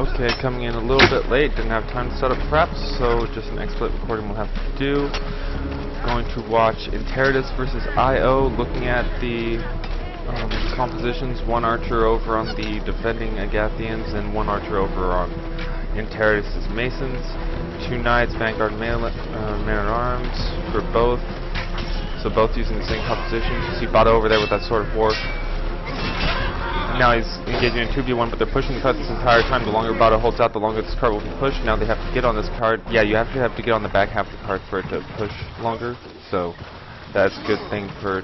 Okay, coming in a little bit late, didn't have time to set up preps, so just an XSplit recording we'll have to do. Going to watch Interitus versus IO, looking at the compositions, one archer over on the defending Agathians and one archer over on Interitus' Masons. Two knights, Vanguard man-at-arms for both, so both using the same composition. You see Bada over there with that sword of war. Now he's engaging in 2v1, but they're pushing the card this entire time. The longer Bada holds out, the longer this card will be pushed. Now they have to get on this card. Yeah, you have to get on the back half of the card for it to push longer. So that's a good thing for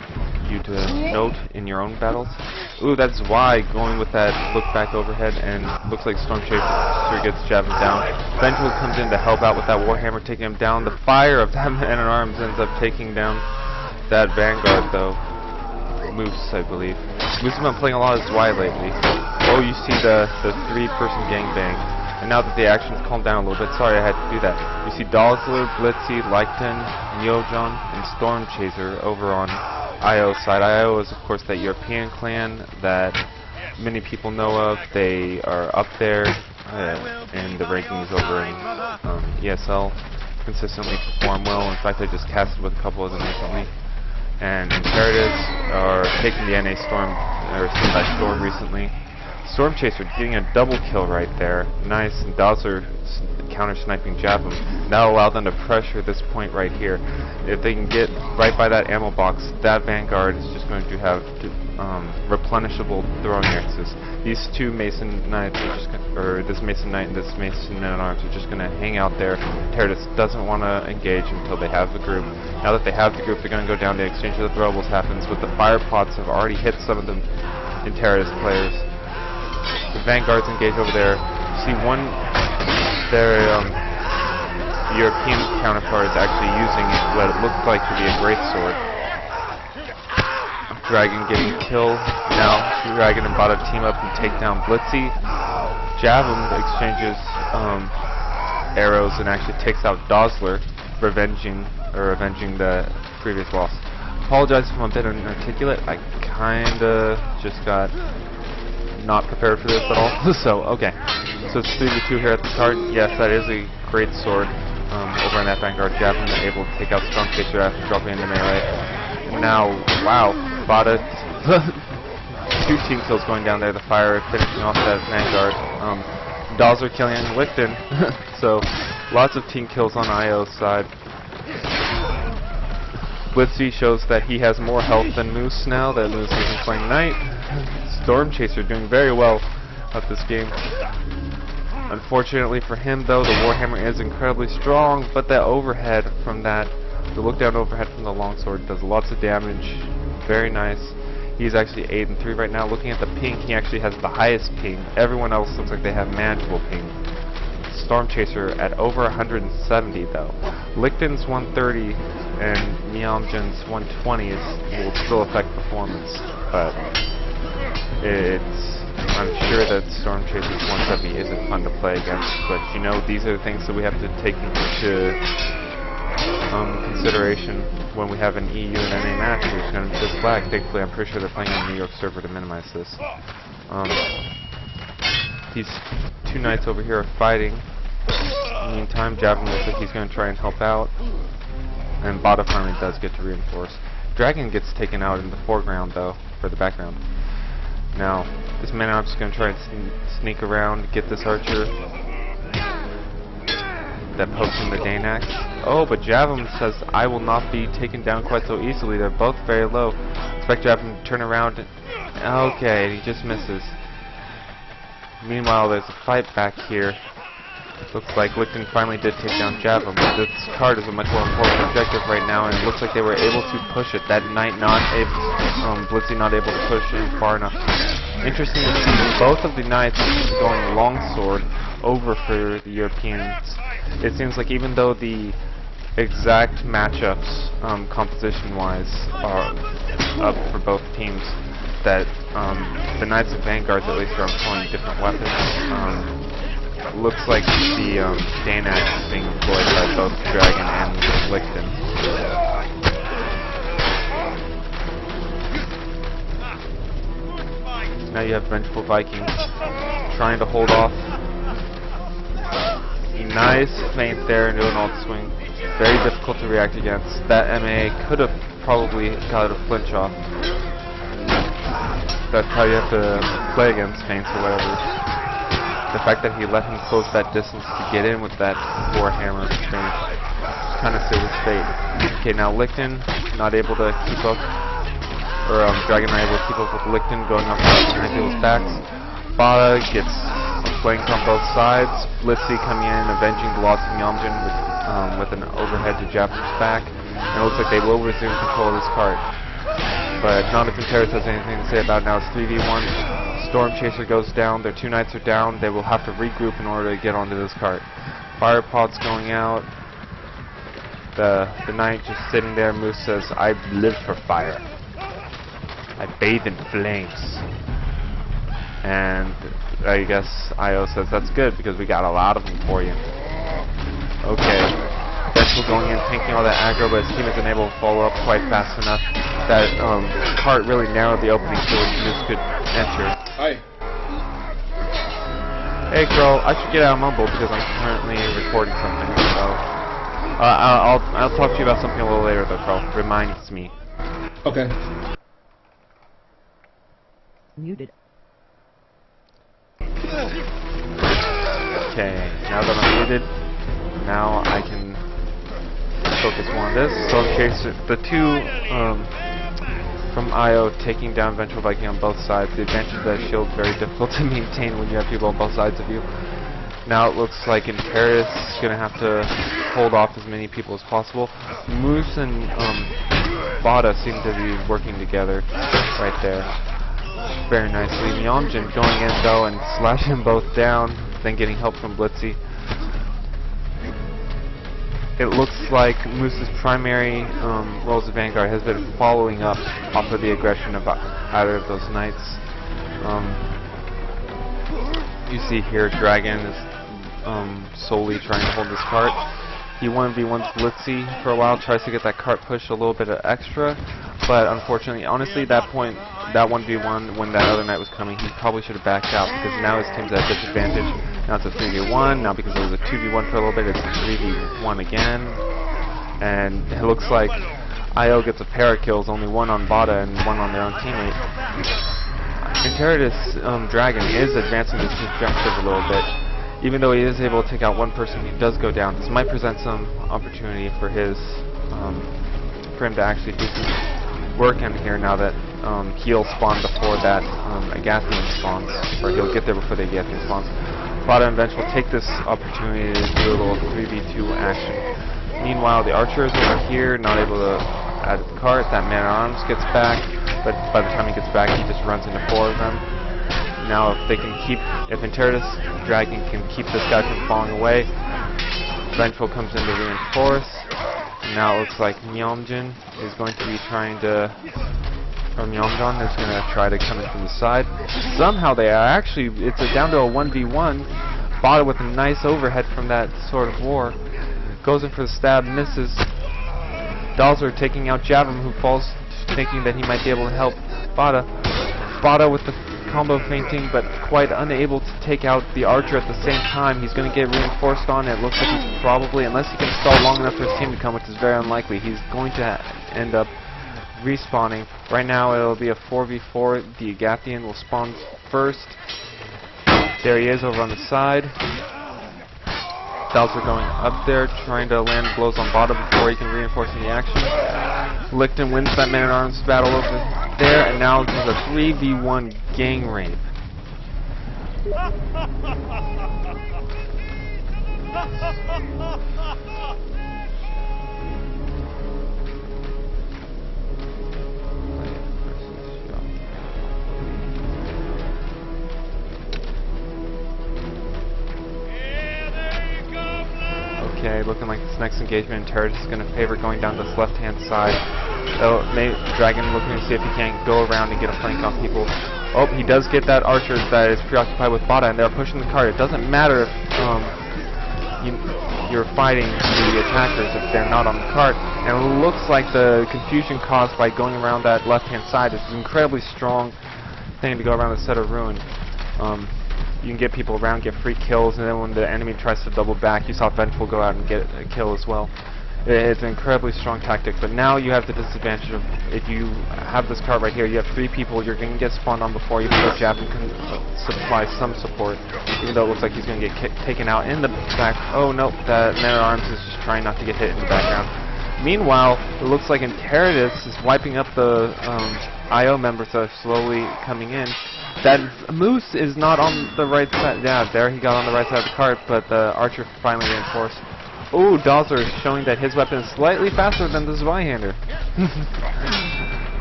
you to note in your own battles. Ooh, that's why going with that look back overhead, and looks like Storm Chaser gets jabbed down. Vengeful comes in to help out with that Warhammer, taking him down. The fire of that man-at-arms ends up taking down that Vanguard, though. Moose, I believe. Moose has been playing a lot as Y lately. Oh, you see the three-person gangbang. And now that the action's calmed down a little bit, sorry I had to do that. You see Dazzler, Blitzy, Lycan, Neojon, and Storm Chaser over on IO's side. IO is, of course, that European clan that many people know of. They are up there in the rankings over in ESL. Consistently perform well. In fact, I just casted with a couple of them recently. And Interitus are taking the NA Storm, or Seen by Storm recently. Storm Chaser getting a double kill right there. Nice, and Dazzler counter-sniping jab him. That'll allow them to pressure this point right here. If they can get right by that ammo box, that Vanguard is just going to have replenishable throwing axes. These two Mason Knights are just or this Mason Knight and this Mason Man-at-Arms are just going to hang out there. Interitus doesn't want to engage until they have the group. Now that they have the group, they're going to go down. The exchange of the throwables happens, but the fire pots have already hit some of the Interitus players. The Vanguards engage over there. See their European counterpart is actually using what it looks like to be a great sword. Dragon getting killed. Now Dragon and Bada team up and take down Blitzy. Javum exchanges arrows and actually takes out Dazzler, avenging the previous loss. Apologize if I'm a bit inarticulate. I kinda just got not prepared for this at all. So okay, so it's 3v2 here at the card. Yes, that is a great sword. Over in that Vanguard, Javum able to take out Storm Chaser after dropping into melee. And now, wow, Bada, two team kills going down there. The fire finishing off that Vanguard. Dazzler killing Licton. So lots of team kills on IO's side. Blitzy shows that he has more health than Moose now that Moose isn't playing Knight. Storm Chaser doing very well at this game. Unfortunately for him, though, the Warhammer is incredibly strong, but that overhead from the look down overhead from the longsword does lots of damage. Very nice. He's actually 8 and 3 right now. Looking at the ping, he actually has the highest ping. Everyone else looks like they have manageable ping. Storm Chaser at over 170 though. Licton's 130 and Meomjan's 120 will still affect performance, but I'm sure that Storm Chaser's 170 isn't fun to play against, but you know, these are the things that we have to take into consideration when we have an EU and NA match. It's going to be this black. Thankfully, I'm pretty sure they're playing on the New York server to minimize this. These two knights over here are fighting. In the meantime, Javum looks like he's going to try and help out, and Bada finally does get to reinforce. Dragon gets taken out in the foreground, though, for the background. Now, this man-at-arms is going to try and sneak around, get this archer that pokes him the Danax. Oh, but Javum says, I will not be taken down quite so easily. They're both very low. Expect Javum to turn around. Okay, he just misses. Meanwhile, there's a fight back here. Looks like Licton finally did take down Javum. This card is a much more important objective right now, and it looks like they were able to push it. That knight not able, Blitzy not able to push it far enough. Interesting to see both of the knights going longsword over for the Europeans. It seems like even though the exact matchups, composition-wise, are up for both teams, that the Knights of Vanguards at least are employing different weapons. Looks like the Danax is being employed by both Dragon and Licton. Now you have Vengeful Vikings trying to hold off Nice feint there into an alt swing. Very difficult to react against. That MA could have probably got a flinch off. That's how you have to play against feints or whatever. The fact that he let him close that distance to get in with that forehammer feint kind of sealed his fate. Okay, now Licton not able to keep up, or Dragon not able to keep up with Licton going up behind people's backs. Bada gets flanked on both sides. Blitzy coming in, avenging the loss of Myomjin with an overhead to Japan's back. And it looks like they will resume control of this cart. But not if Interitus has anything to say about it now. It's 3v1. Storm Chaser goes down. Their two knights are down. They will have to regroup in order to get onto this cart. Fire pod's going out. The knight just sitting there. Moose says, "I live for fire. I bathe in flames." And I guess IO says, "That's good because we got a lot of them for you." Okay. Vengeful going in, tanking all that aggro, but his team isn't able to follow up quite fast enough. That cart really narrowed the opening so Moose could enter. Hi. Hey Crow, I should get out of mumble because I'm currently recording something, so I'll talk to you about something a little later though, Crow. Reminds me. Okay. Muted. Okay, now that I'm muted, now I can focus more on this. So in case the two from IO taking down Vengeful Viking on both sides, the advantage of that shield very difficult to maintain when you have people on both sides of you. Now it looks like Interitus is going to have to hold off as many people as possible. Moose and Bada seem to be working together right there. Very nicely. Myomjin going in though and slashing them both down, then getting help from Blitzy. It looks like Moose's primary role as a vanguard has been following up off of the aggression of either of those knights. You see here Dragon is solely trying to hold this cart. He 1v1s Blitzy for a while, tries to get that cart pushed a little bit of extra, but unfortunately, honestly, that point, that 1v1, when that other knight was coming, he probably should have backed out because now his team's at a disadvantage. Now it's a 3v1, now because it was a 2v1 for a little bit, it's a 3v1 again, and it looks like IO gets a pair of kills, only one on Bada and one on their own teammate. Interitus Dragon is advancing this objective a little bit. Even though he is able to take out one person, he does go down. This might present some opportunity for him to actually do some work in here now that he'll spawn before that Agathian spawns, or he'll get there before the Agathian spawns. Bada and Vengeful take this opportunity to do a little 3v2 action. Meanwhile, the archer is over here, not able to add the cart. That man-at-arms gets back, but by the time he gets back, he just runs into four of them. Now if they can keep, if Interitus Dragon can keep this guy from falling away, Vengeful comes in to reinforce. And now it looks like Myomjin is going to be trying to, or Myomjin is going to try to come in from the side. Somehow they are actually, it's down to a 1v1. Bada with a nice overhead from that Sword of War. Goes in for the stab, misses. Dalzer taking out Javim, who falls thinking that he might be able to help Bada. Bada with the combo feinting, but quite unable to take out the archer at the same time. He's going to get reinforced on. It looks like he's probably, unless he can stall long enough for his team to come, which is very unlikely, he's going to end up respawning. Right now it'll be a 4v4. The Agathian will spawn first. There he is over on the side. Dalzer going up there, trying to land blows on Bada before he can reinforce in the action. Licton wins that man-at-arms battle over there, and now there's a 3v1 gang rape. Okay, looking like this next engagement, Interitus is going to favor going down this left-hand side. Dragon looking to see if he can go around and get a flank on people. Oh, he does get that archer that is preoccupied with Bada, and they're pushing the cart. It doesn't matter if you're fighting the attackers if they're not on the cart. And it looks like the confusion caused by going around that left-hand side is an incredibly strong thing to go around the set of ruin. you can get people around, get free kills, and then when the enemy tries to double back, you saw Vengeful go out and get a kill as well. It's an incredibly strong tactic, but now you have the disadvantage of, if you have this card right here, you have 3 people, you're going to get spawned on before, even though Javin can supply some support, even though it looks like he's going to get taken out in the back. Oh no, that Man-at-Arms is just trying not to get hit in the background. Meanwhile, it looks like Interitus is wiping up the IO members that are slowly coming in. That Moose is not on the right side. Yeah, there he got on the right side of the card, but the Archer finally reinforced. Ooh, Dawser is showing that his weapon is slightly faster than the Zweihander.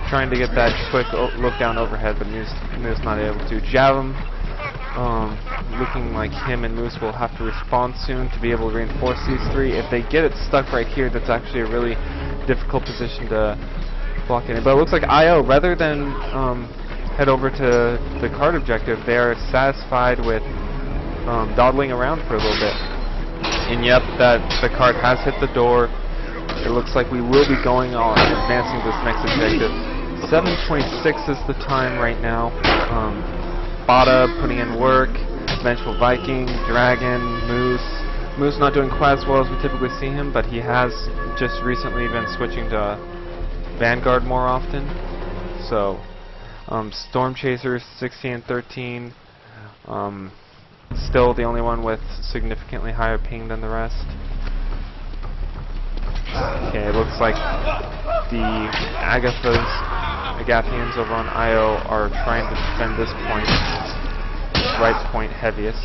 Trying to get that quick look down overhead, but Moose not able to. Javim, looking like him and Moose will have to respond soon to be able to reinforce these 3. If they get it stuck right here, that's actually a really difficult position to block it in. But it looks like IO, rather than head over to the card objective, they are satisfied with dawdling around for a little bit. And yep, the card has hit the door. It looks like we will be going on advancing this next objective. 7:26 is the time right now. Bada putting in work, Vengeful Viking, Dragon, Moose. Moose not doing quite as well as we typically see him, but he has just recently been switching to Vanguard more often. So, Storm Chasers 16 and 13. Still the only one with significantly higher ping than the rest. Okay, it looks like the Agathians over on IO are trying to defend this point. Right point heaviest.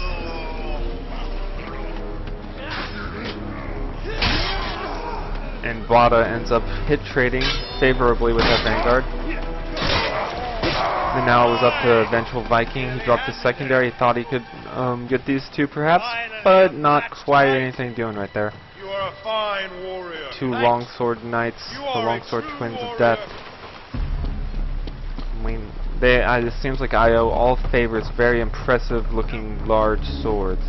And Blada ends up hit trading favorably with that Vanguard. And now it was up to Vengeful Viking. He dropped his secondary. He thought he could get these 2 perhaps, but not quite anything doing right there. You are a fine warrior. 2 longsword knights, the longsword twins of death. I mean, it seems like IO all favors very impressive looking large swords.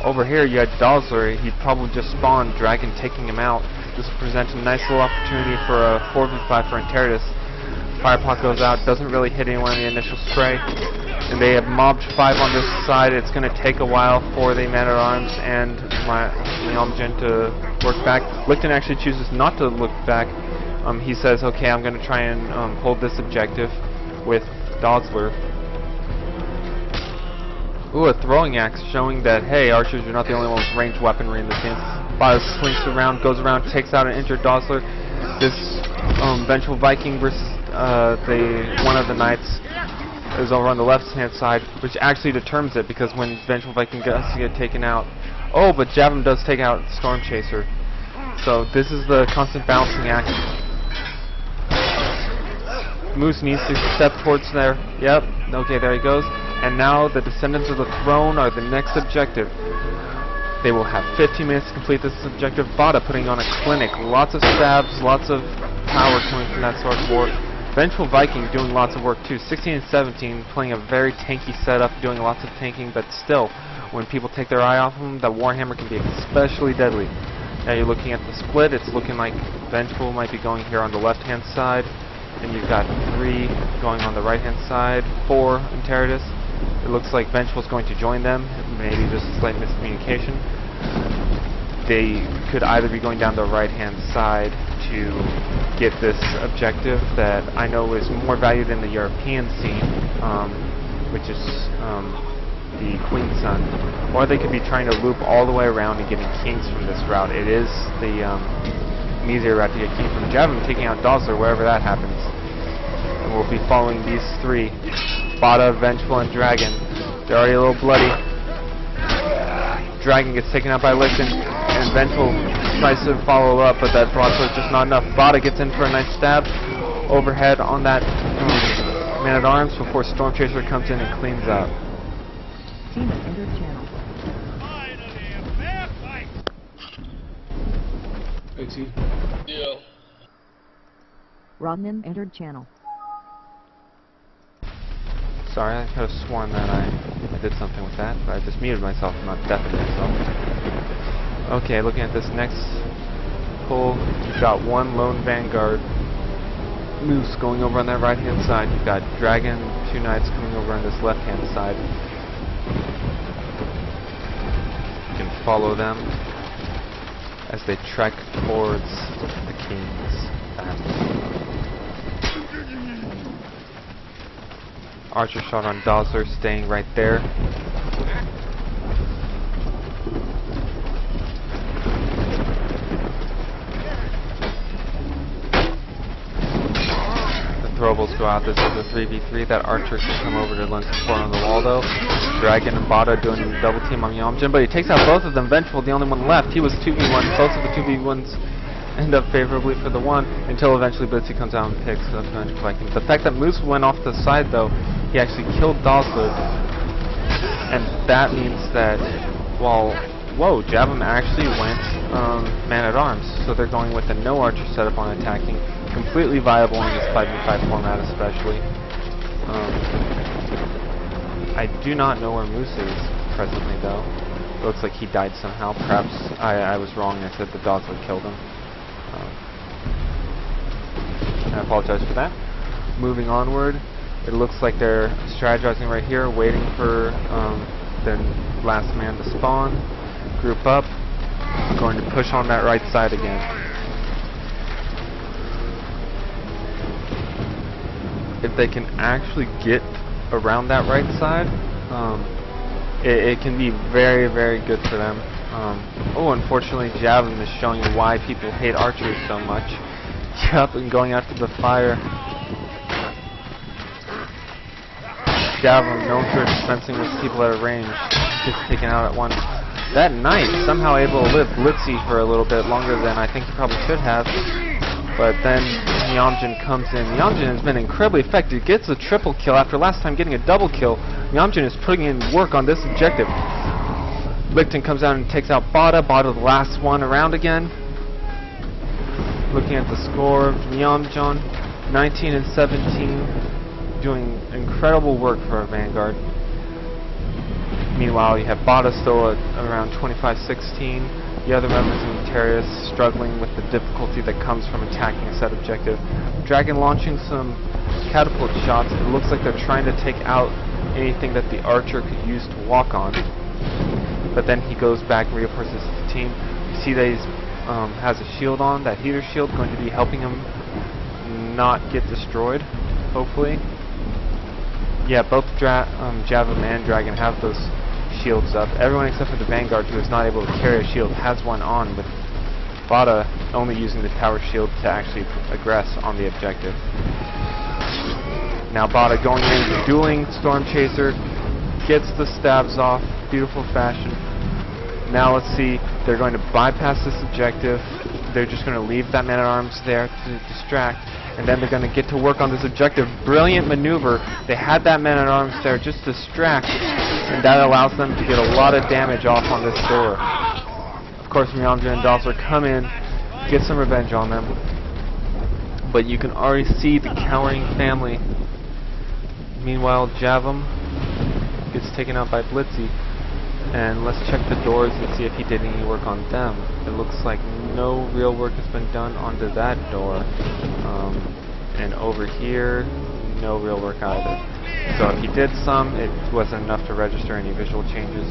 Over here you had Dawsler. He probably just spawned, Dragon taking him out. This presents a nice little opportunity for a 4v5 for Interitus. Firepot goes out, doesn't really hit anyone in the initial spray. And they have mobbed 5 on this side. It's going to take a while for the Man-at-Arms and Leomgen to work back. Licton actually chooses not to look back. He says, okay, I'm going to try and hold this objective with Dawsler. Ooh, a throwing axe showing that, hey, archers, you're not the only one with ranged weaponry in this game. Bada slinks around, goes around, takes out an injured Dawsler. This Vengeful Viking versus one of the knights is over on the left-hand side, which actually determines it, because when Vengeful Viking gets to get taken out... Oh, but Javim does take out Storm Chaser. So this is the constant balancing act. Moose needs to step towards there. Yep, okay, there he goes. And now the Descendants of the Throne are the next objective. They will have 15 minutes to complete this objective. Bada putting on a clinic. Lots of stabs, lots of power coming from that sword war. Vengeful Viking doing lots of work too. 16 and 17 playing a very tanky setup, doing lots of tanking, but still, when people take their eye off him, that Warhammer can be especially deadly. Now you're looking at the split. It's looking like Vengeful might be going here on the left-hand side, and you've got 3 going on the right-hand side for Interitus. It looks like Vengeful's going to join them, maybe just a slight miscommunication. They could either be going down the right-hand side to get this objective that I know is more valued in the European scene, which is the Queen Sun, or they could be trying to loop all the way around and getting kings from this route. It is the easier route to get king from. Javim taking out Dawsler wherever that happens. And we'll be following these 3. Bada, Vengeful, and Dragon. They're already a little bloody. Dragon gets taken out by Licton, and Vengeful tries to follow up, but that broadsword is just not enough. Bada gets in for a nice stab overhead on that Man-at-Arms before Storm Chaser comes in and cleans up. Team entered channel. Yeah. Rodman entered channel. Sorry, I could have sworn that I did something with that, but I just muted myself and not deafened myself. Okay, looking at this next pull, you've got 1 lone Vanguard Moose going over on that right-hand side. You've got Dragon, 2 2 knights coming over on this left-hand side. You can follow them as they trek towards the king's battle. Archer shot on Dosler, staying right there. Throwables go out. This is a 3v3. That Archer can come over to lend support on the wall though. Dragon and Bada doing a double team on Yamjin, but he takes out both of them. Vengeful, the only one left. He was 2v1. Both of the 2v1s end up favorably for the one until eventually Blitzy comes out and picks up Vengeful Viking. The fact that Moose went off the side though, he actually killed Dosler, and that means that while Javum actually went man-at-arms, so they're going with a no Archer setup on attacking. Completely viable in this 5v5 format especially. I do not know where Moose is presently though. Looks like he died somehow. Perhaps I was wrong. I said the Dosler killed him. I apologize for that. Moving onward, it looks like they're strategizing right here, waiting for their last man to spawn. Group up. Going to push on that right side again. If they can actually get around that right side, it can be very, very good for them. Unfortunately, Javum is showing you why people hate archers so much. Yup, and going after the fire. Javum, known for dispensing with people at a range, gets taken out at once. That knight somehow able to live Blitzy for a little bit longer than I think he probably should have. But then Yamjin comes in. Yamjin has been incredibly effective. Gets a triple kill after last time getting a double kill. Yamjin is putting in work on this objective. Licton comes out and takes out Bada. Bada the last one around again. Looking at the score, Yamjin 19 and 17, doing incredible work for a Vanguard. Meanwhile, you have Bada still at around 25-16. The other members of Interitus struggling with the difficulty that comes from attacking a set objective. Dragon launching some catapult shots. It looks like they're trying to take out anything that the Archer could use to walk on. But then he goes back and reinforces the team. You see that he has a shield on, that heater shield, going to be helping him not get destroyed, hopefully. Yeah, both Javum and Dragon have those shields up. Everyone except for the Vanguard, who is not able to carry a shield, has one on, with Bada only using the tower shield to actually aggress on the objective. Now Bada going in, dueling Storm Chaser, gets the stabs off, beautiful fashion. Now let's see, they're going to bypass this objective. They're just going to leave that man-at-arms there to distract, and then they're going to get to work on this objective. Brilliant maneuver. They had that man-at-arms there just to distract, and that allows them to get a lot of damage off on this door. Of course, Yamjin and Dosler come in, get some revenge on them, but you can already see the cowering family. Meanwhile, Javum gets taken out by Blitzy, and let's check the doors and see if he did any work on them. It looks like no real work has been done onto that door, and over here, no real work either. So if he did some, it wasn't enough to register any visual changes.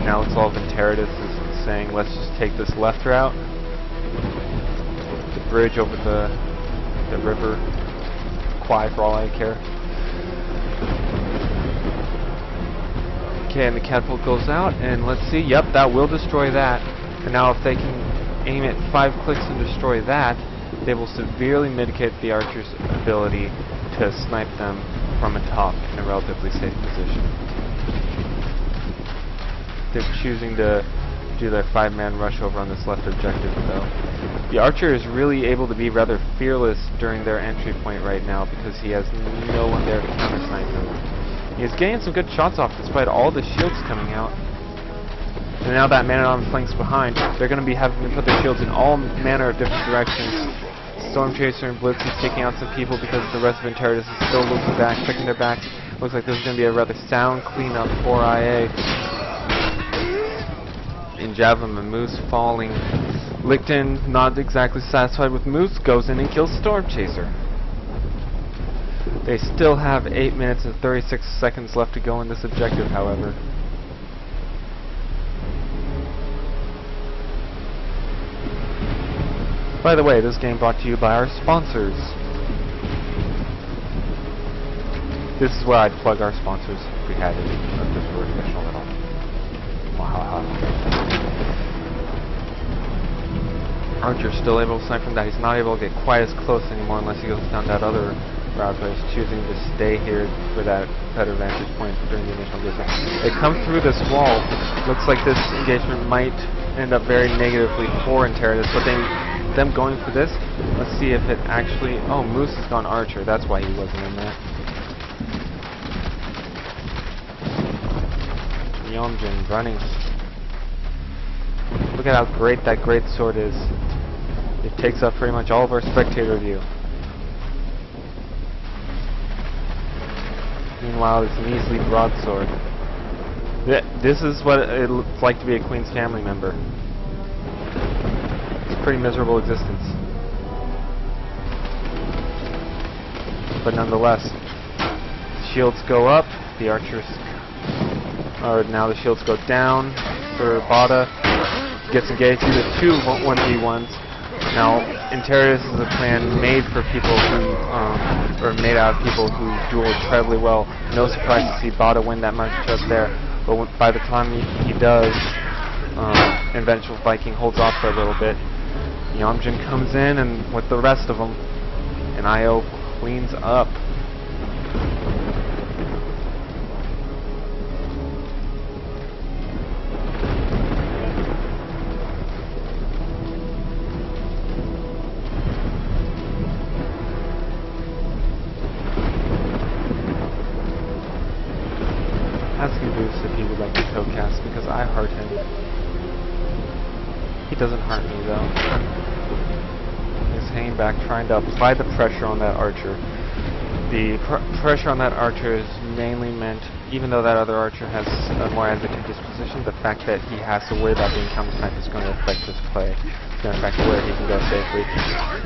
Now it's all Interitus is saying, let's just take this left route, the bridge over the river Kwai for all I care. Okay, and the catapult goes out, and let's see, yep, that will destroy that. And now if they can aim it 5 clicks and destroy that, they will severely mitigate the Archer's ability to snipe them from atop in a relatively safe position. They're choosing to do their 5-man rush over on this left objective though. The Archer is really able to be rather fearless during their entry point right now because he has no one there to counter-snipe him. He is getting some good shots off despite all the shields coming out. And now that man-at-arms flanks behind, they're going to be having to put their shields in all manner of different directions. Storm Chaser and Blitz is taking out some people because the rest of Interitus is still looking back, checking their back. Looks like this is going to be a rather sound cleanup for IA. And Javum and Moose falling. Licton, not exactly satisfied with Moose, goes in and kills Storm Chaser. They still have 8 minutes and 36 seconds left to go in this objective, however. By the way, this game brought to you by our sponsors. This is where I'd plug our sponsors if we had any, if this were official at all. Wow. Archer's still able to snipe from that. He's not able to get quite as close anymore unless he goes down that other route, but he's choosing to stay here for that better vantage point during the initial engagement. They come through this wall. Looks like this engagement might end up very negatively for Interitus, but them going for this, let's see if it actually... Oh, Moose has gone Archer. That's why he wasn't in there. Yomjin running. Look at how great that great sword is. It takes up pretty much all of our spectator view. Meanwhile, it's an easily broadsword. This is what it's like to be a Queen's family member. It's a pretty miserable existence. But nonetheless, shields go up, the archers... Or now the shields go down for Bada. Gets engaged into two 1v1s. Now, Interitus is a clan made for people who, or made out of people who duel incredibly well. No surprise to see Bada win that matchup there. But by the time he does, Vengeful Viking holds off for a little bit. Yomjin comes in, and with the rest of them, and IO cleans up. Asking Boost if he would like to co-cast because I heart him. He doesn't hurt me though. He's hanging back, trying to apply the pressure on that archer. The pressure on that archer is mainly meant, even though that other archer has a more advantageous position, the fact that he has to worry about being counter-sniped is going to affect his play. It's going to affect where he can go safely.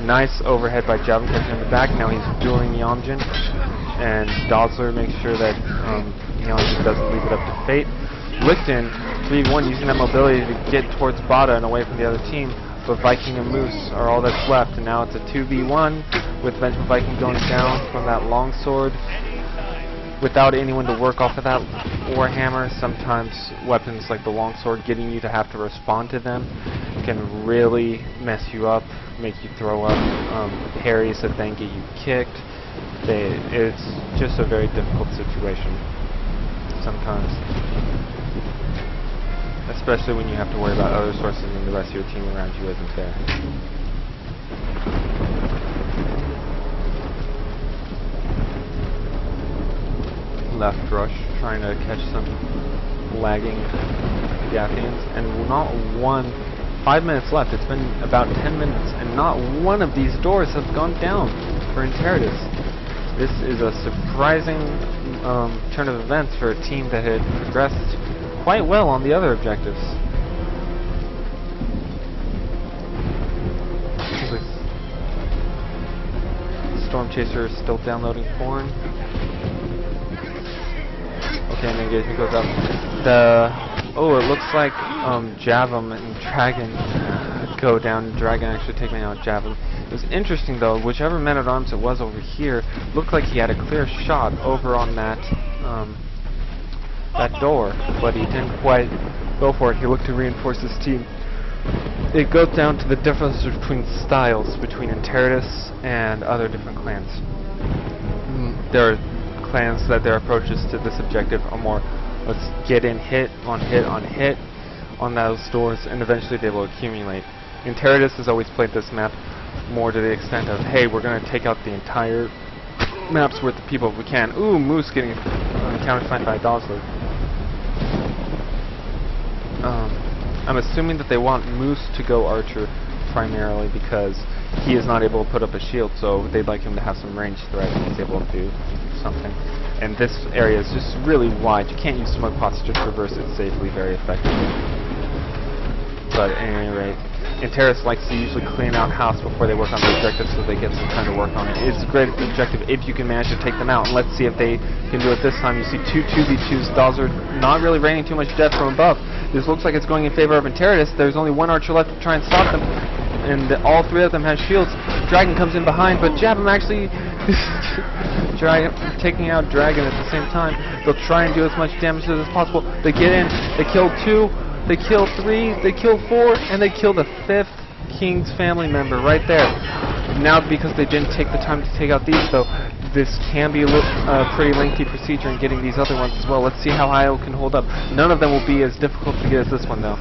Nice overhead by Javelin catching in the back. Now he's dueling Yomjin, and Dodler makes sure that Yomjin doesn't leave it up to fate. Lichten, 3v1, using that mobility to get towards Bada and away from the other team, but Viking and Moose are all that's left, and now it's a 2v1 with Vengeful Viking going down from that longsword. Without anyone to work off of that Warhammer, sometimes weapons like the longsword, getting you to have to respond to them, can really mess you up, make you throw up, parries that then get you kicked. It's just a very difficult situation sometimes, especially when you have to worry about other sources and the rest of your team around you isn't there. Left rush, trying to catch some lagging Gathians, and not one. 5 minutes left. It's been about 10 minutes, and not one of these doors have gone down for Interitus. This is a surprising turn of events for a team that had progressed quite well on the other objectives. Storm Chaser is still downloading porn. Okay, and the engagement goes up. It looks like Javam and Dragon go down. Dragon actually taking out Javam. It was interesting though, whichever man-at-arms it was over here, looked like he had a clear shot over on that that door, but he didn't quite go for it. He looked to reinforce his team. It goes down to the difference between styles between Interitus and other different clans. There are clans that their approaches to this objective are more, let's get in hit on hit on hit on those doors, and eventually they will accumulate. Interitus has always played this map more to the extent of, hey, we're going to take out the entire map's worth of people if we can. Ooh, Moose getting counter-sniped by Dodler. I'm assuming that they want Moose to go Archer primarily because he is not able to put up a shield, so they'd like him to have some range threat and he's able to do something. And this area is just really wide. You can't use smoke pots to traverse it safely very effectively. but at any rate, Interitus likes to usually clean out house before they work on the objective so they get some time to work on it. It's a great objective if you can manage to take them out, and let's see if they can do it this time. You see two 2v2s. Dolls are not really raining too much death from above. This looks like it's going in favor of Interitus. There's only one archer left to try and stop them, and all three of them have shields. Dragon comes in behind, but Jabham actually taking out Dragon at the same time. They'll try and do as much damage as possible. They get in, they kill 2, they kill 3, they kill 4, and they kill the 5th King's family member right there. Now, because they didn't take the time to take out these, though, this can be a pretty lengthy procedure in getting these other ones as well. Let's see how IO can hold up. None of them will be as difficult to get as this one, though.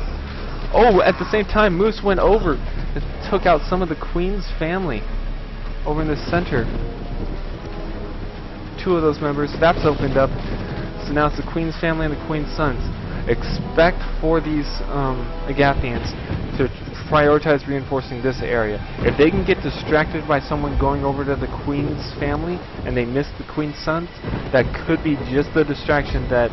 Oh, at the same time, Moose went over and took out some of the Queen's family over in the center. 2 of those members, that's opened up. So now it's the Queen's family and the Queen's sons. Expect for these Agathians to prioritize reinforcing this area. If they can get distracted by someone going over to the Queen's family and they miss the Queen's sons, that could be just the distraction that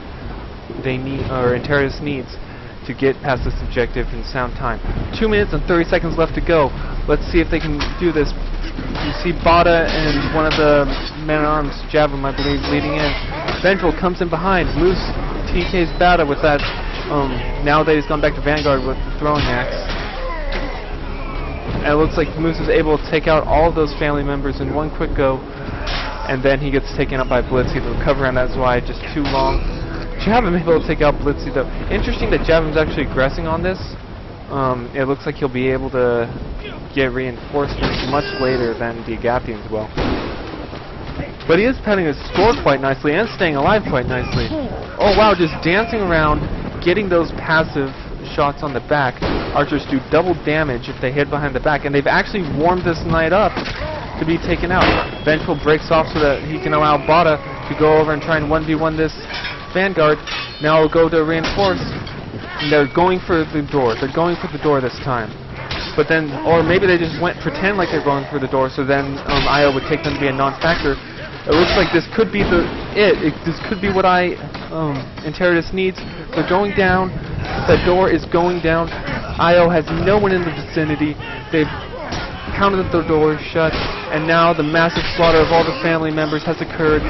they need, or Interitus needs, to get past this objective in sound time. 2 minutes and 30 seconds left to go. Let's see if they can do this. You see Bada and one of the men-at-arms, Jabham, I believe, leading in. Vengeful comes in behind, moves TK's Bada with that, now that he's gone back to Vanguard with the throwing axe. And it looks like Moose is able to take out all of those family members in one quick go, and then he gets taken up by Blitzy. The recovery on that is why just too long. Jabham able to take out Blitzy, though. Interesting that Jabham's actually aggressing on this. It looks like he'll be able to get reinforcements much later than the Agathians will. But he is padding his score quite nicely and staying alive quite nicely. Oh wow, just dancing around, getting those passive shots on the back. Archers do double damage if they hit behind the back, and they've actually warmed this knight up to be taken out. Vengeful breaks off so that he can allow Bada to go over and try and 1v1 this Vanguard. Now we'll go to reinforce. And they're going for the door. They're going for the door this time. But then, or maybe they just pretend like they're going for the door, so then IO would take them to be a non-factor. It looks like this could be this could be what Interitus needs. They're going down. The door is going down. IO has no one in the vicinity. They've counted the door shut, and now the massive slaughter of all the family members has occurred.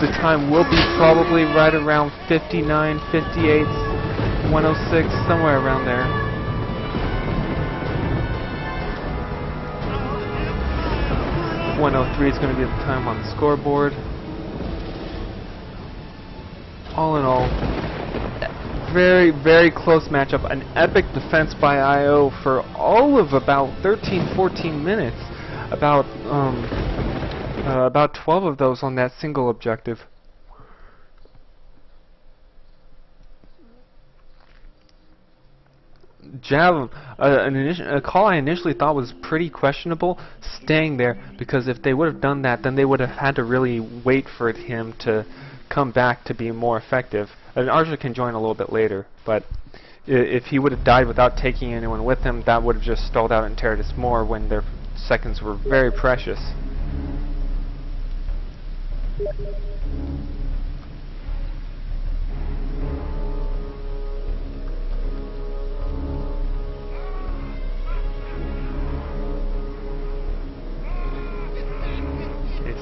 The time will be probably right around 59, 58, 106, somewhere around there. .103 is going to be the time on the scoreboard. All in all, very, very close matchup. An epic defense by IO for all of about 13, 14 minutes. About 12 of those on that single objective. Jabham, a call I initially thought was pretty questionable, staying there, because if they would have done that, then they would have had to really wait for him to come back to be more effective. An archer can join a little bit later, but if he would have died without taking anyone with him, that would have just stalled out Interitus more when their seconds were very precious.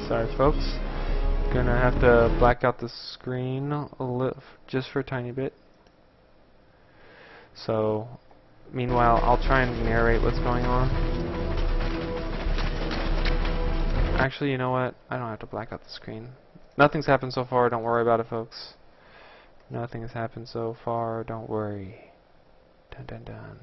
Sorry folks, gonna have to black out the screen just for a tiny bit. So meanwhile I'll try and narrate what's going on. Actually, you know what, I don't have to black out the screen. Nothing's happened so far, don't worry about it folks. Nothing has happened so far, don't worry. Dun dun dun.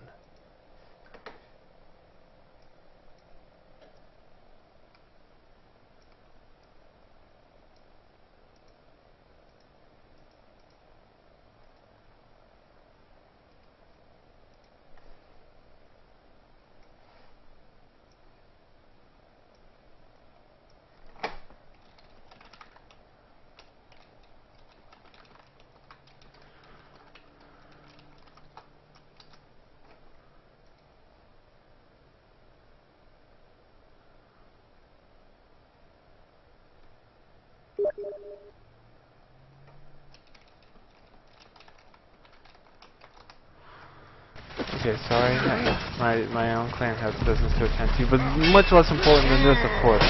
Okay, sorry. My own clan has business to attend to, but much less important than this, of course.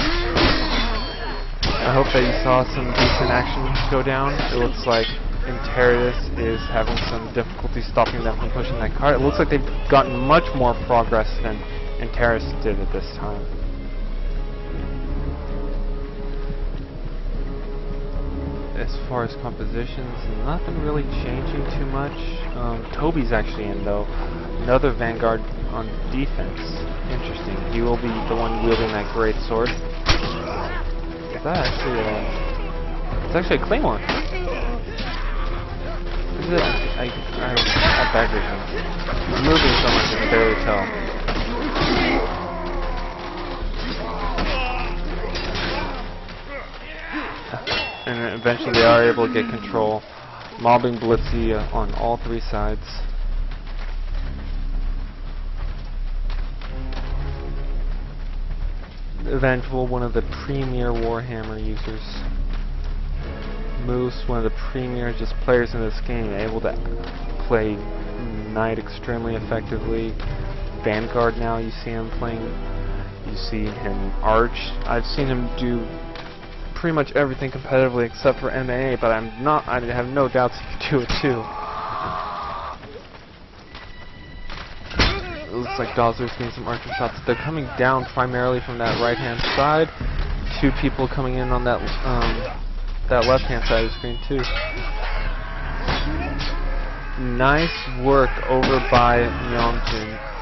I hope that you saw some decent action go down. It looks like Interitus is having some difficulty stopping them from pushing that cart. It looks like they've gotten much more progress than Interitus did at this time. As far as compositions, nothing really changing too much. Toby's actually in though. Another Vanguard on defense. Interesting. He will be the one wielding that great sword. Is that actually it's actually a claymore. Is it? I have bad vision. I'm moving so much I can barely tell. And eventually they are able to get control, mobbing Blitzy on all three sides. Eventual, one of the premier Warhammer users. Moose, one of the premier just players in this game, able to play Knight extremely effectively. Vanguard now, you see him playing. You see him Arch. I've seen him do pretty much everything competitively except for MMA, but I have no doubts he could do it too. It looks like Dawsler's getting some archer shots. They're coming down primarily from that right hand side. Two people coming in on that that left hand side of the screen too. Nice work over by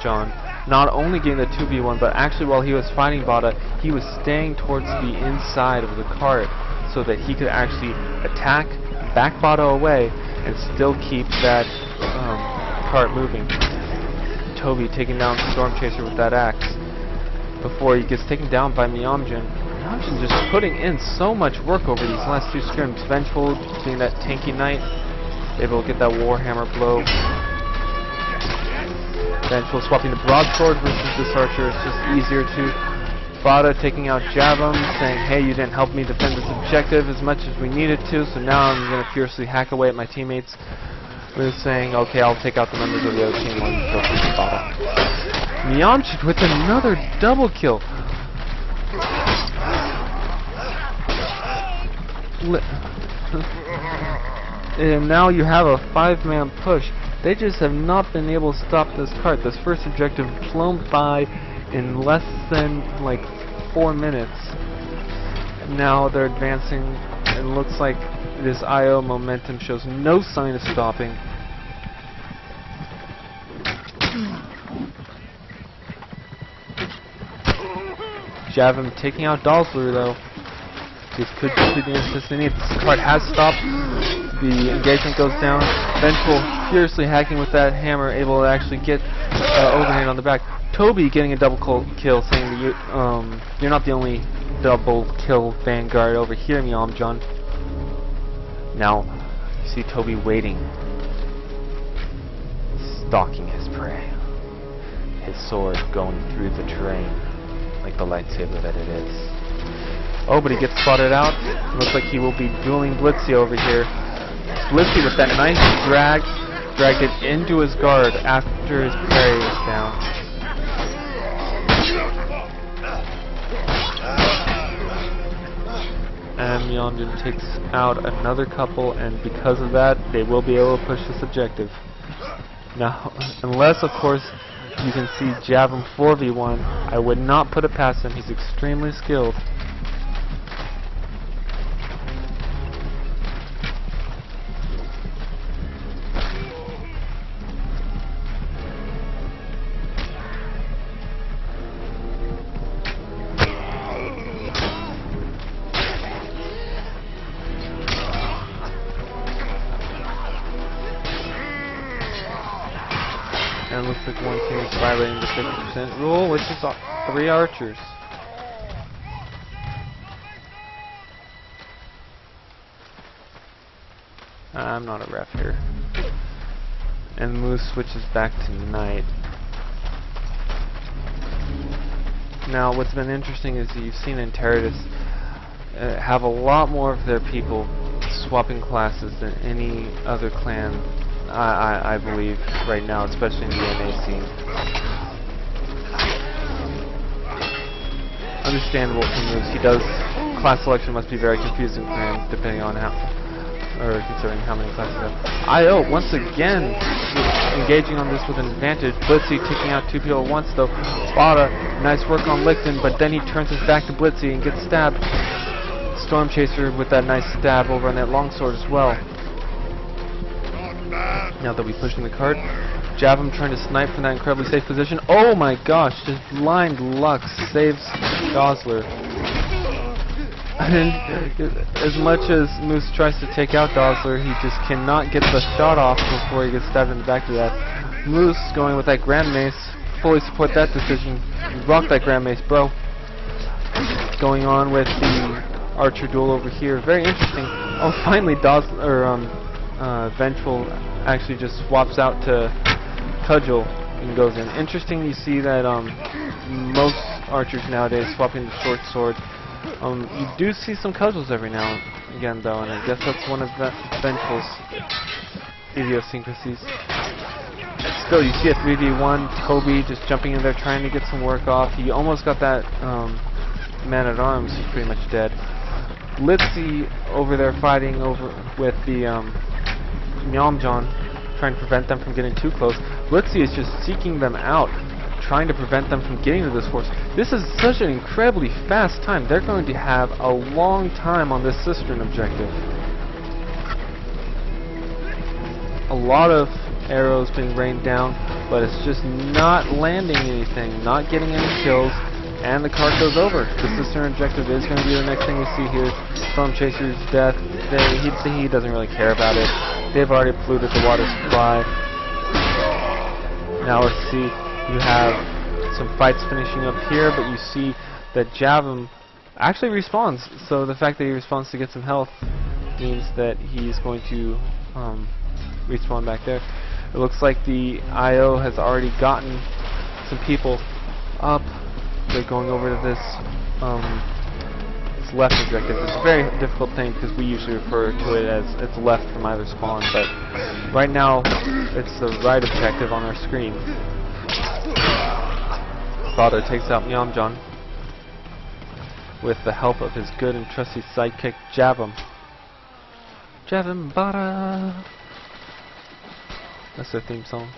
John. Not only getting the 2v1, but actually while he was fighting Bada, he was staying towards the inside of the cart so that he could actually attack, back Bada away, and still keep that cart moving. Toby taking down Storm Chaser with that axe before he gets taken down by Myomjin. Myomjin just putting in so much work over these last two scrims. Vengeful being that tanky knight, able to get that Warhammer blow. Vengeful swapping the broadsword versus this archer. It's just easier to. Bada taking out Javum, saying, hey, you didn't help me defend this objective as much as we needed to, so now I'm going to fiercely hack away at my teammates. We're saying, okay, I'll take out the members of the other team while you go for Bada. Myomjin with another double kill. And now you have a 5-man push. They just have not been able to stop this cart. This first objective flown by in less than like 4 minutes. Now they're advancing. It looks like this IO momentum shows no sign of stopping. Javum taking out Dalsler though. This could be the instance they need. This cart has stopped. The engagement goes down. Vengeful furiously hacking with that hammer, able to actually get overhand on the back. Toby getting a double kill, saying that you're not the only double kill Vanguard over here, Myomjin. Now, you see Toby waiting, stalking his prey. His sword going through the terrain, like the lightsaber that it is. Oh, but he gets spotted out. Looks like he will be dueling Blitzy over here. Blitzy with that nice drag, dragged it into his guard after his prey was down. And Myomjin takes out another couple, and because of that, they will be able to push this objective. Now, unless, of course, you can see Javum 4v1, I would not put it past him. He's extremely skilled. And it looks like one team is violating the 50% rule, which is 3 archers. I'm not a ref here. And Moose switches back to Knight. Now, what's been interesting is that you've seen Interitus have a lot more of their people swapping classes than any other clan I believe, right now, especially in the NA scene. Understandable for moves. He does, class selection must be very confusing for him, depending on how, or considering how many classes he has. IO, once again, engaging on this with an advantage. Blitzy taking out 2 people at once, though. Bada, nice work on Licton, but then he turns his back to Blitzy and gets stabbed. Storm Chaser with that nice stab over on that longsword as well. Now they'll be pushing the cart. Javum trying to snipe from that incredibly safe position. Oh my gosh, just blind luck saves Gosler. And as much as Moose tries to take out Gosler, he just cannot get the shot off before he gets stabbed in the back to that. Moose going with that Grand Mace. Fully support that decision. Rock that Grand Mace, bro. Going on with the Archer duel over here. Very interesting. Oh, finally Vengeful actually just swaps out to Cudgel and goes in. Interesting, you see that most archers nowadays swapping the short sword. You do see some Cudgels every now and again, though, and I guess that's one of Vengeful's idiosyncrasies. Still, you see a 3v1, Toby just jumping in there trying to get some work off. He almost got that man-at-arms, he's pretty much dead. Litzy over there fighting over with the Myomjon, trying to prevent them from getting too close. Litzy is just seeking them out, trying to prevent them from getting to this force. This is such an incredibly fast time. They're going to have a long time on this cistern objective. A lot of arrows being rained down, but it's just not landing anything, not getting any kills, and the cart goes over. The cistern objective is going to be the next thing we see here. Storm Chaser's death. He doesn't really care about it. They've already polluted the water supply. Now let's see. You have some fights finishing up here, but you see that Javum actually respawns. So the fact that he respawns to get some health means that he's going to respawn back there. It looks like the IO has already gotten some people up. They're going over to this left objective. It's a very difficult thing because we usually refer to it as it's left from either spawn, but right now it's the right objective on our screen. Father takes out Myomjon with the help of his good and trusty sidekick Javum. Javum Bada. That's their theme song.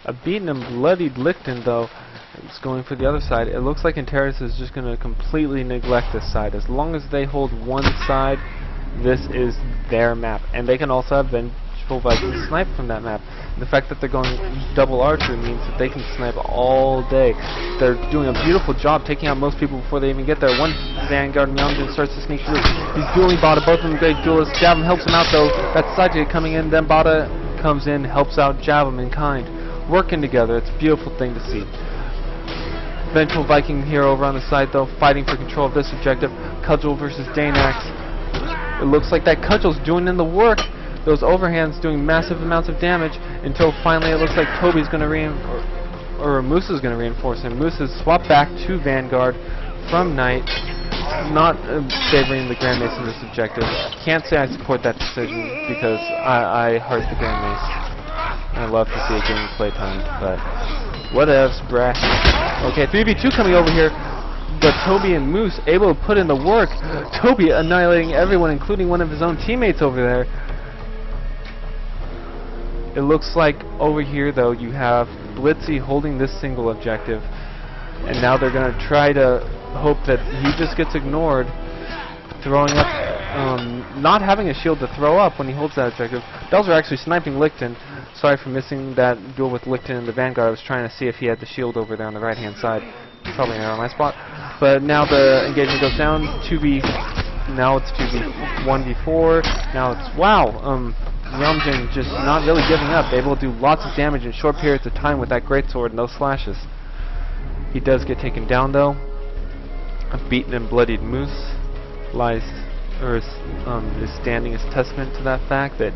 A beaten and bloodied Licton, though, is going for the other side. It looks like Interitus is just going to completely neglect this side. As long as they hold one side, this is their map. And they can also have Vengeful Vikings snipe from that map. And the fact that they're going double archer means that they can snipe all day. They're doing a beautiful job taking out most people before they even get there. One Vanguard Myomjon starts to sneak through. He's dueling Bada, both of them great duelists. Javum helps him out, though. That's sidekick coming in, then Bada comes in, helps out Javum in kind. Working together, it's a beautiful thing to see. Vengeful Viking here over on the side, though, fighting for control of this objective. Cudgel versus Danax. It looks like that Cudgel's doing in the work. Those overhands doing massive amounts of damage until finally it looks like Toby's going to or Moose is going to reinforce him. Moose has swapped back to Vanguard from Knight, not favoring the Grand Mace in this objective. Can't say I support that decision because I heart the Grand Mace. I love to see it getting playtime, but whatevs, bruh. Okay, 3v2 coming over here, but Toby and Moose able to put in the work. Toby annihilating everyone, including one of his own teammates over there. It looks like over here, though, you have Blitzy holding this single objective, and now they're going to try to hope that he just gets ignored, throwing up, not having a shield to throw up when he holds that objective. Bells are actually sniping Licton. Sorry for missing that duel with Licton in the Vanguard. I was trying to see if he had the shield over there on the right-hand side. Probably not on my spot. But now the engagement goes down. 2v. Now it's 2v. 1v4. Now it's wow. Myomjon just not really giving up. Able to do lots of damage in short periods of time with that greatsword and those slashes. He does get taken down, though. A beaten and bloodied Moose lies, or is standing as testament to that fact that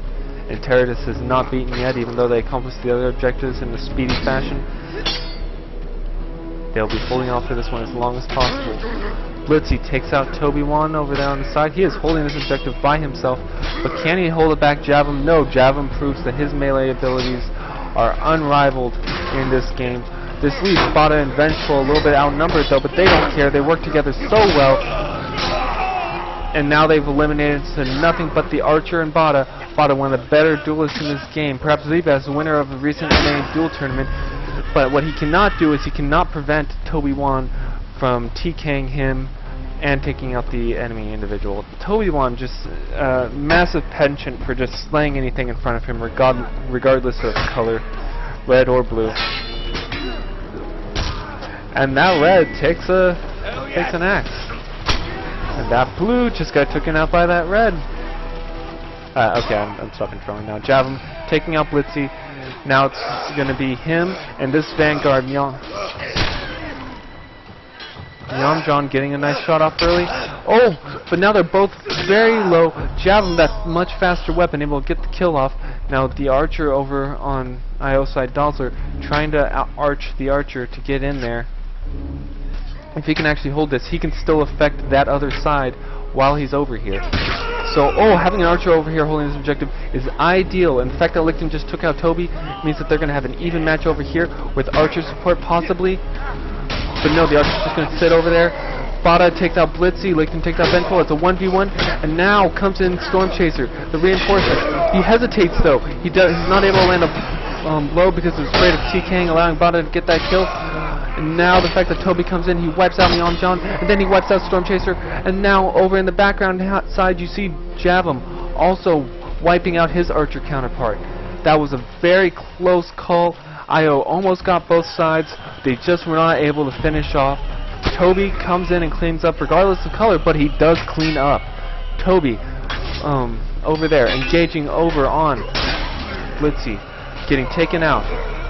Interitus is not beaten yet, even though they accomplished the other objectives in a speedy fashion. They'll be holding off for this one as long as possible. Blitzy takes out Toby Wan over there on the side. He is holding this objective by himself. But can he hold it back Javum? No, Javum proves that his melee abilities are unrivaled in this game. This leaves Bada and Vengeful a little bit outnumbered though, but they don't care. They work together so well. And now they've eliminated to nothing but the Archer and Bada. Bada, one of the better duelists in this game. Perhaps the best winner of the recent MMA duel tournament. But what he cannot do is he cannot prevent Toby-Wan from TKing him and taking out the enemy individual. Toby-Wan just massive penchant for just slaying anything in front of him, regardless of color, red or blue. And that red takes an axe, and that blue just got taken out by that red. Okay, I'm stopping throwing now. Javum taking out Blitzy. Now it's going to be him and this Vanguard John getting a nice shot off early. Oh, but now they're both very low. Javum, that much faster weapon, able to get the kill off. Now the Archer over on IO side, Dosler, trying to arch the Archer to get in there. If he can actually hold this, he can still affect that other side while he's over here. So, having an Archer over here holding this objective is ideal. And the fact that Licton just took out Toby means that they're going to have an even match over here with Archer support possibly. But no, the Archer's just going to sit over there. Bada takes out Blitzy, Licton takes out Vengeful. It's a 1v1, and now comes in Storm Chaser, the reinforcement. He hesitates though. He's not able to land a blow because he's afraid of TKing, allowing Bada to get that kill. And now the fact that Toby comes in, he wipes out John, and then he wipes out Storm Chaser. And now over in the background side, you see Javum also wiping out his Archer counterpart. That was a very close call. IO almost got both sides. They just were not able to finish off. Toby comes in and cleans up regardless of color, but he does clean up. Toby, over there, engaging over on Blitzy, getting taken out.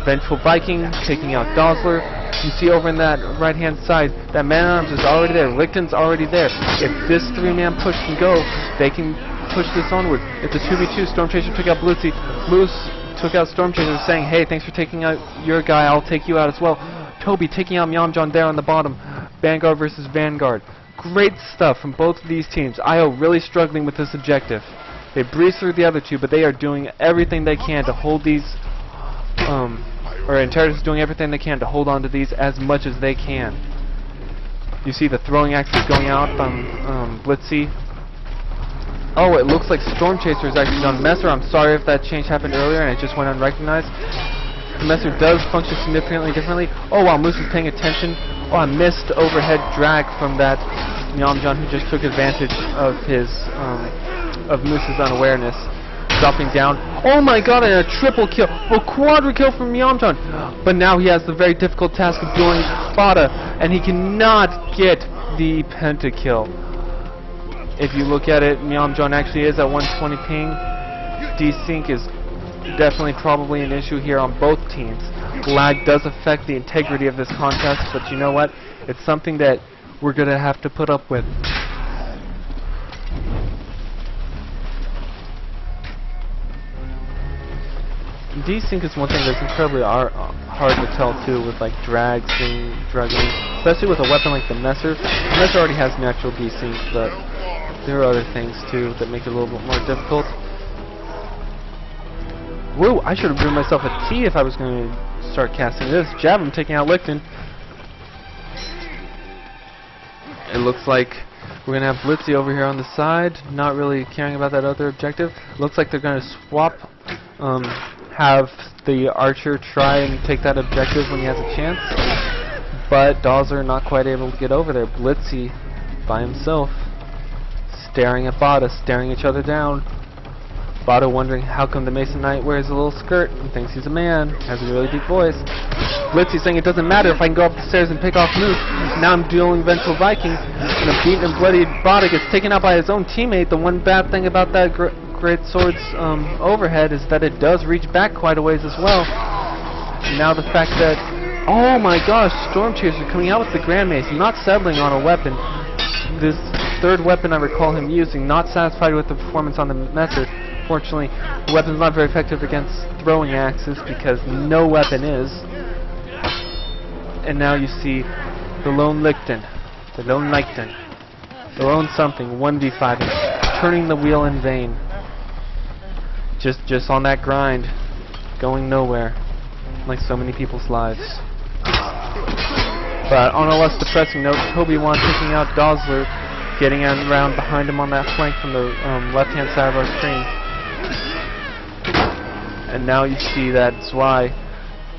Vengeful Viking taking out Dosler. You see over in that right-hand side, that man-at-arms is already there. Licton's already there. If this three-man push can go, they can push this onward. It's a 2v2. Storm Chaser took out Blitzy. Moose took out Storm Chaser, saying, hey, thanks for taking out your guy. I'll take you out as well. Toby taking out John there on the bottom. Vanguard versus Vanguard. Great stuff from both of these teams. IO really struggling with this objective. They breeze through the other two, but they are doing everything they can to hold these, or Interitus is doing everything they can to hold on to these as much as they can. You see the throwing axes going out on Blitzy. Oh, it looks like Storm Chaser is actually on Messer. I'm sorry if that change happened earlier and it just went unrecognized. Messer does function significantly differently. Oh, while Moose is paying attention. Oh, I missed overhead drag from that John, who just took advantage of his of Moose's unawareness. Dropping down. Oh my god, and a triple kill. Well, quadra kill from John. But now he has the very difficult task of dueling Bada, and he cannot get the pentakill. If you look at it, John actually is at 120 ping. Desync is definitely probably an issue here on both teams. Lag does affect the integrity of this contest, but you know what? It's something that we're going to have to put up with. Desync is one thing that's incredibly hard to tell too, with like drags and drugging, especially with a weapon like the Messer. The Messer already has natural desync, but there are other things too that make it a little bit more difficult. Whoa, I should have brewed myself a tea if I was going to start casting this. Javum taking out Licton. It looks like we're going to have Blitzy over here on the side, not really caring about that other objective. Looks like they're going to swap, have the Archer try and take that objective when he has a chance. But Dosler not quite able to get over there. Blitzy by himself, staring at Bada, staring each other down. Bada wondering how come the Mason Knight wears a little skirt and thinks he's a man, has a really deep voice. Blitzy saying it doesn't matter if I can go up the stairs and pick off Moose. Now I'm dueling Vengeful Viking, and a beaten and bloody Bada gets taken out by his own teammate. The one bad thing about that Great Sword's overhead is that it does reach back quite a ways as well. And now the fact that, oh my gosh, Storm Chaser coming out with the Grand Mace, not settling on a weapon. This third weapon I recall him using, not satisfied with the performance on the Messer. Fortunately, the weapon's not very effective against throwing axes because no weapon is. And now you see the lone Licton, the lone something, 1v5, turning the wheel in vain. Just on that grind, going nowhere, like so many people's lives. But on a less depressing note, Toby-Wan taking out Gosler, getting around behind him on that flank from the left-hand side of our screen. And now you see that Zwei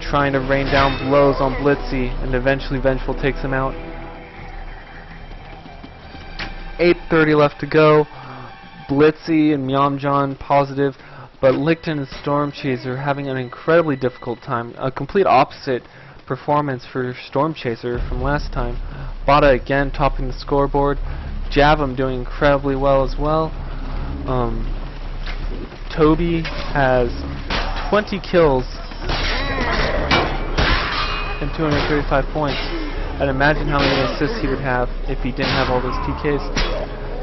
trying to rain down blows on Blitzy, and eventually Vengeful takes him out. 8:30 left to go. Blitzy and Myeomjon positive, but Licton and Stormchaser having an incredibly difficult time. A complete opposite performance for Stormchaser from last time. Bada again topping the scoreboard. Javum doing incredibly well as well. Toby has 20 kills and 235 points. And imagine how many assists he would have if he didn't have all those TKs.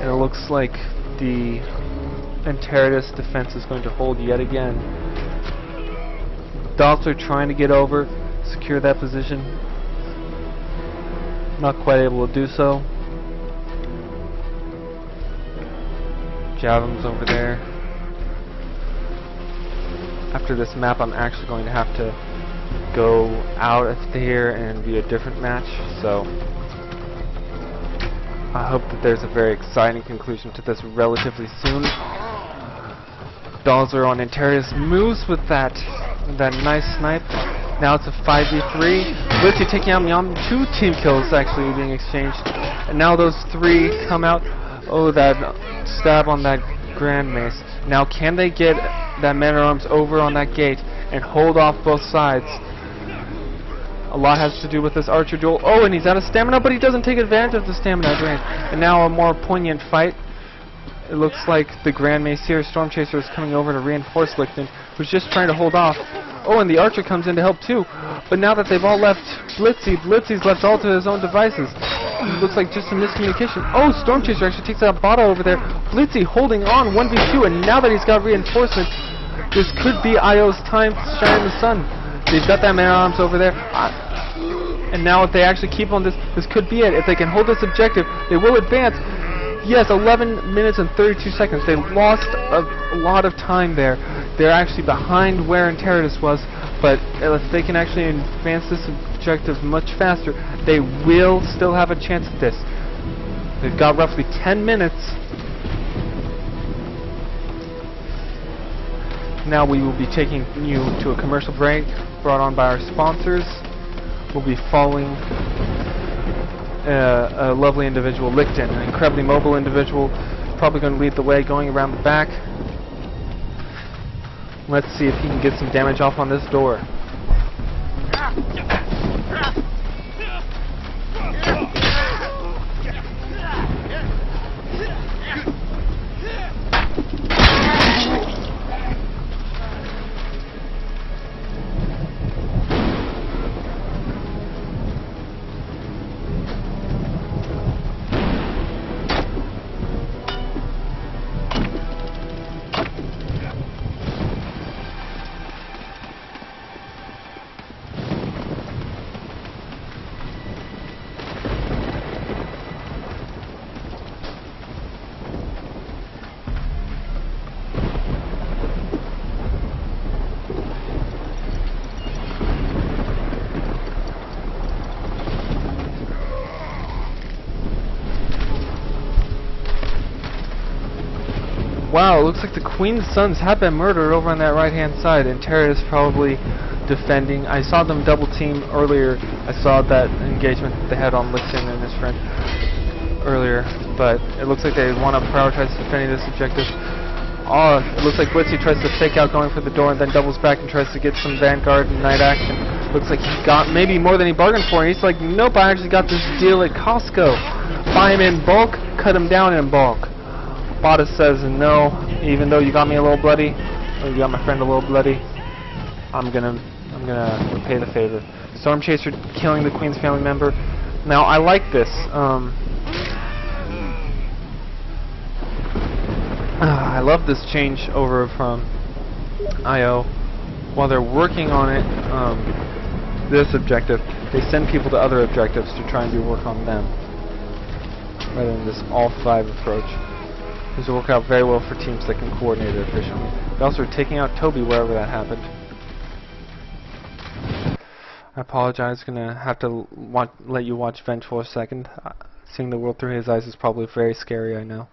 And it looks like the Interitus defense is going to hold yet again. Dots are trying to get over, secure that position. Not quite able to do so. Javum's over there. After this map, I'm actually going to have to go out of here and be a different match, so I hope that there's a very exciting conclusion to this relatively soon. Dolzer on Interitus moves with that nice snipe. Now it's a 5v3. Blitzy taking out Myeom. 2 team kills actually being exchanged. And now those 3 come out. Oh, that stab on that Grand Mace. Now can they get that Man-at-Arms over on that gate and hold off both sides? A lot has to do with this Archer duel. Oh, and he's out of stamina, but he doesn't take advantage of the stamina drain. And now a more poignant fight. It looks like the Grand Mace here, Stormchaser, is coming over to reinforce Licton, who's just trying to hold off. Oh, and the Archer comes in to help too. But now that they've all left Blitzy's left all to his own devices. It looks like just a miscommunication. Oh, Stormchaser actually takes out Bada over there. Blitzy holding on 1v2, and now that he's got reinforcements, this could be IO's time to shine in the sun. They've got that Man-at-Arms over there. And now if they actually keep on this could be it. If they can hold this objective, they will advance. Yes, 11 minutes and 32 seconds. They lost a lot of time there. They're actually behind where Interitus was, but if they can actually advance this objective much faster, they will still have a chance at this. They've got roughly 10 minutes. Now we will be taking you to a commercial break brought on by our sponsors. We'll be following a lovely individual, Licton, an incredibly mobile individual, probably going to lead the way going around the back. Let's see if he can get some damage off on this door. Wow, it looks like the Queen's sons have been murdered over on that right-hand side, and Interitus probably defending. I saw them double team earlier. I saw that engagement that they had on Licton and his friend earlier, but it looks like they want to prioritize defending this objective. Oh, it looks like Blitzy tries to fake out going for the door and then doubles back and tries to get some Vanguard and Night action. Looks like he got maybe more than he bargained for, and he's like, nope, I actually got this deal at Costco. Buy him in bulk, cut him down in bulk. Bada says no, even though you got me a little bloody, or you got my friend a little bloody, I'm gonna repay the favor. Stormchaser killing the Queen's family member. Now I like this. I love this change over from IO. While they're working on it, this objective, they send people to other objectives to try and do work on them, rather than this all-5 approach. This will work out very well for teams that can coordinate it efficiently. They also are taking out Toby wherever that happened. I apologize, gonna have to let you watch Vengeful a second. Seeing the world through his eyes is probably very scary, I know.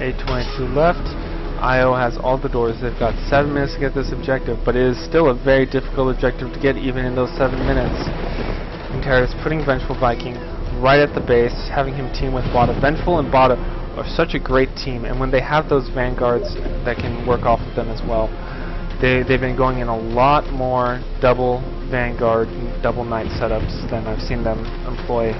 .22 left. IO has all the doors. They've got 7 minutes to get this objective, but it is still a very difficult objective to get even in those 7 minutes. Interitus putting Vengeful Viking right at the base, having him team with Bada. Vengeful and Bada are such a great team, and when they have those vanguards that can work off of them as well, they've been going in a lot more double vanguard and double knight setups than I've seen them employ.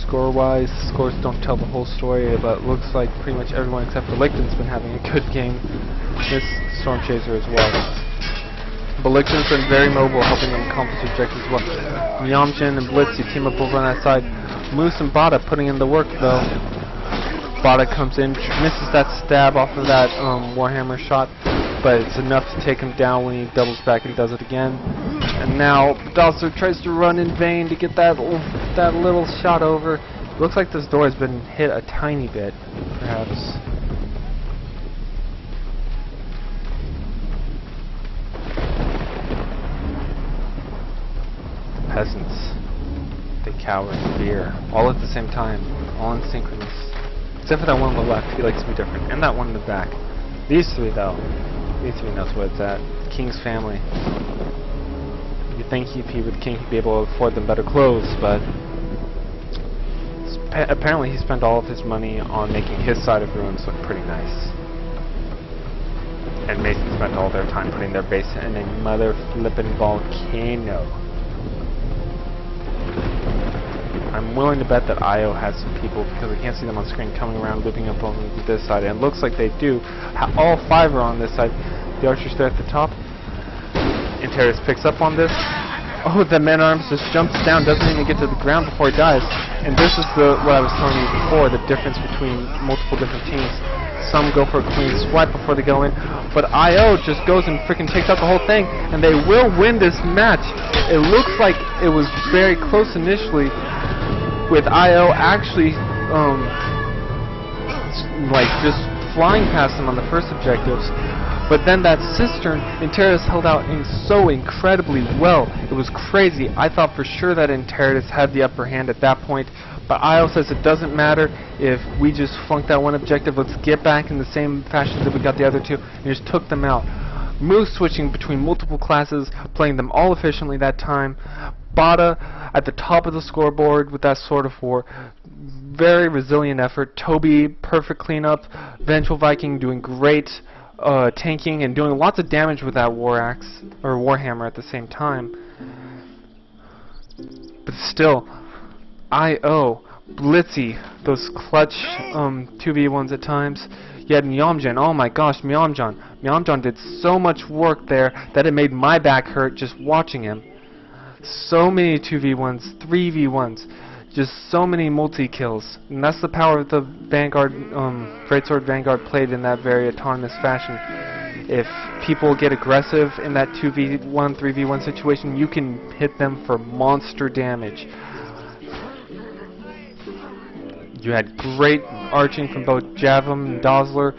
Score-wise, scores don't tell the whole story, but it looks like pretty much everyone except for Lichten's been having a good game. This Storm Chaser as well. But Lichten's been very mobile, helping them accomplish objectives as well. Yamjin and Blitzy team up over on that side. Moose and Bada putting in the work though. Bada comes in, misses that stab off of that Warhammer shot, but it's enough to take him down when he doubles back and does it again. And now Dazzler tries to run in vain to get that little shot over. Looks like this door has been hit a tiny bit, perhaps. Peasants. They cower in fear. All at the same time. All in synchronous. Except for that one on the left. He likes to be different. And that one in the back. These three, though. These three knows where it's at. King's family. You'd think with King he'd be able to afford them better clothes, but apparently he spent all of his money on making his side of ruins look pretty nice. And Mason spent all their time putting their base in a mother flippin' volcano. I'm willing to bet that IO has some people, because I can't see them on screen, coming around looping up on this side, and it looks like they do. All 5 are on this side. The archers there at the top. Interitus picks up on this. Oh, the man-at-arms just jumps down, doesn't even get to the ground before he dies. And this is what I was telling you before, the difference between multiple different teams. Some go for a clean swipe before they go in, but IO just goes and freaking takes out the whole thing, and they will win this match. It looks like it was very close initially, with IO actually like just flying past them on the first objectives. But then that cistern, Interitus held out so incredibly well. It was crazy. I thought for sure that Interitus had the upper hand at that point. But IO says it doesn't matter if we just flunked that one objective. Let's get back in the same fashion that we got the other two. And just took them out. Moose switching between multiple classes, playing them all efficiently that time. Bada at the top of the scoreboard with that Sword of War. Very resilient effort. Toby, perfect cleanup. Vengeful Viking doing great. Tanking and doing lots of damage with that war axe or warhammer at the same time. But still, IO, Blitzy, those clutch 2v1s at times. You had Myeomjin. Oh my gosh, Myeomjin. Myeomjin did so much work there that it made my back hurt just watching him. So many 2v1s, 3v1s. Just so many multi-kills, and that's the power of the Vanguard, Greatsword Vanguard played in that very autonomous fashion. If people get aggressive in that 2v1, 3v1 situation, you can hit them for monster damage. You had great arching from both Javum and Dazzler,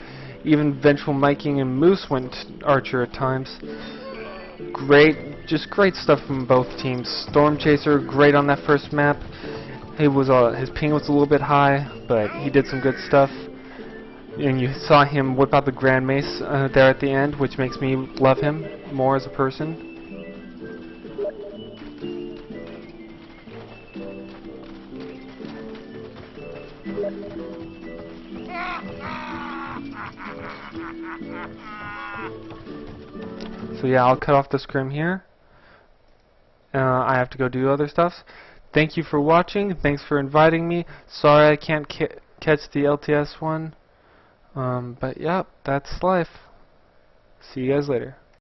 even Vengeful Viking and Moose went archer at times. Just great stuff from both teams. Storm Chaser, great on that first map. His ping was a little bit high, but he did some good stuff. And you saw him whip out the Grand Mace there at the end, which makes me love him more as a person. So yeah, I'll cut off the scrim here. I have to go do other stuff. Thank you for watching. Thanks for inviting me. Sorry I can't catch the LTS one. But yeah, that's life. See you guys later.